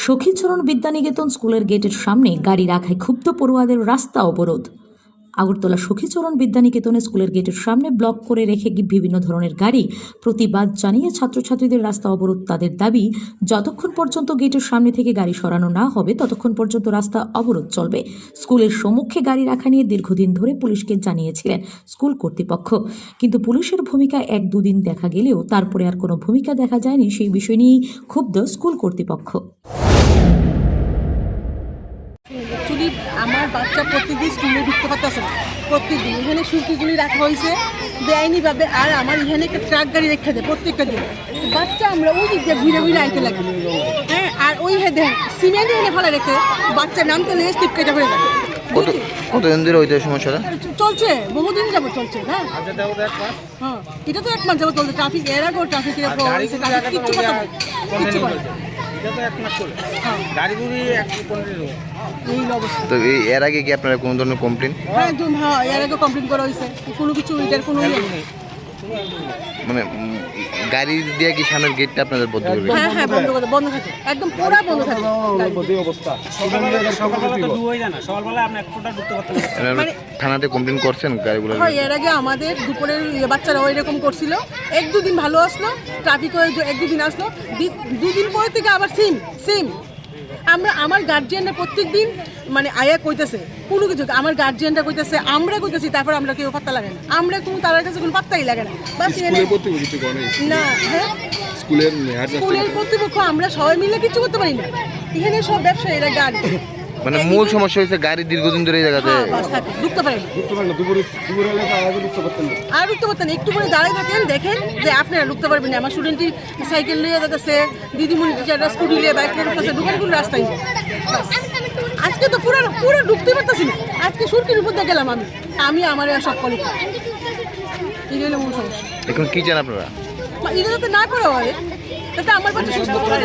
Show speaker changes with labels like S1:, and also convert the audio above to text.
S1: সখীচরণ বিদ্যানিকেতন স্কুলের গেটের সামনে গাড়ি রাখায় ক্ষুব্ধ পড়ুয়াদের রাস্তা অবরোধ। আগরতলা সখীচরণ বিদ্যানিকেতনে স্কুলের গেটের সামনে ব্লক করে রেখে বিভিন্ন ধরনের গাড়ি প্রতিবাদ জানিয়ে ছাত্রছাত্রীদের রাস্তা অবরোধ। তাদের দাবি, যতক্ষণ পর্যন্ত গেটের সামনে থেকে গাড়ি সরানো না হবে ততক্ষণ পর্যন্ত রাস্তা অবরোধ চলবে। স্কুলের সম্মুখে গাড়ি রাখা নিয়ে দীর্ঘদিন ধরে পুলিশকে জানিয়েছিলেন স্কুল কর্তৃপক্ষ, কিন্তু পুলিশের ভূমিকা 1-2 দিন দেখা গেলেও তারপরে আর কোনো ভূমিকা দেখা যায়নি। সেই বিষয় নিয়েই ক্ষুব্ধ স্কুল কর্তৃপক্ষ।
S2: অ্যাকচুয়ালি আমার বাচ্চা প্রত্যেকদিন স্কুলে ঢুকতে পারতেছে না, প্রত্যেকদিন এখানে সুরকিগুলি রাখা হয়েছে বেআইনিভাবে। আর আমার এখানে একটা ট্রাক গাড়ি রেখে দেয় প্রত্যেকটা দিন। বাচ্চা আমরা ওই দিক দিয়ে ঘুরে ঘুরে আইতে লাগি, হ্যাঁ। আর ওই দেখেন সিমেন্ট এনে ফেলে রেখে বাচ্চা নামতে লেগে স্লিপ কেটে ফেলে যায়।
S3: কতদিন ধরে হইতে সমস্যাটা
S2: চলছে, বহুদিন যাবো চলছে না। হ্যাঁ, এটা তো 1 মাস যাবো চলছে। ট্রাফিক এর আগে ট্রাফিক কিচ্ছু কথা কিচ্ছু করে
S3: তো এর আগে কি আপনারা কোনো ধরনের কমপ্লেন?
S2: হ্যাঁ, এর আগে কমপ্লেন করা হয়েছে, কোনো কিছু এটার কোনো
S3: মানে গাড়ি দিয়ে কি সামনের গেটটা আপনাদের বন্ধ করবে?
S2: হ্যাঁ হ্যাঁ, বন্ধ থাকে, একদম পুরো বন্ধ থাকে।
S3: মানে থানাতে কমপ্লেন করছেন গাড়িগুলো?
S2: হয়, এর আগে আমাদের দুপুরের বাচ্চারা এরকম করছিল, 1-2 দিন ভালো আসলো, ট্রাফিক 1-2 দিন আসলো, 2 দিন পরে থেকে আবার সেম। আমার গার্জিয়ানরা প্রত্যেক দিন মানে আয়া কইতেছে কোনো কিছু, আমার গার্জিয়ানরা কইতেছে, আমরা কইতেছি, তারপর আমরা কেউ পাত্তা লাগে না, আমরা কোনো তার কাছে কোনো পাত্তাই লাগে না। না, হ্যাঁ, স্কুলের কর্তৃপক্ষ আমরা সবাই মিলে কিছু করতে পারি না। এখানে সব ব্যবসায়ীরা গাড়ি,
S3: মানে মূল সমস্যা হয়েছে গাড়ি দীর্ঘদিন ধরে এই জায়গাতে
S2: ঢুকতে পারেন আর ঢুকতে পারতেন। একটু করে দাঁড়িয়ে থাকেন, দেখেন যে আপনারা ঢুকতে পারবেন না। আমার স্টুডেন্টই সাইকেল নিয়ে যাচ্ছে, দিদিমণি টিচাররা স্কুটি নিয়ে বাইক নিয়ে ঢুকতেছে, ঢুকার কোনো রাস্তায় নেই। আজকে তো পুরো ঢুকতে পারতেছি না। আজকে সুরকির উপর দিয়ে গেলাম আমি আমার সব কলি। এই হলো মূল সমস্যা। এখন
S3: কি চান আপনারা?
S2: এটা যাতে না করা হয়, তাতে আমার বাচ্চা সুস্থ করে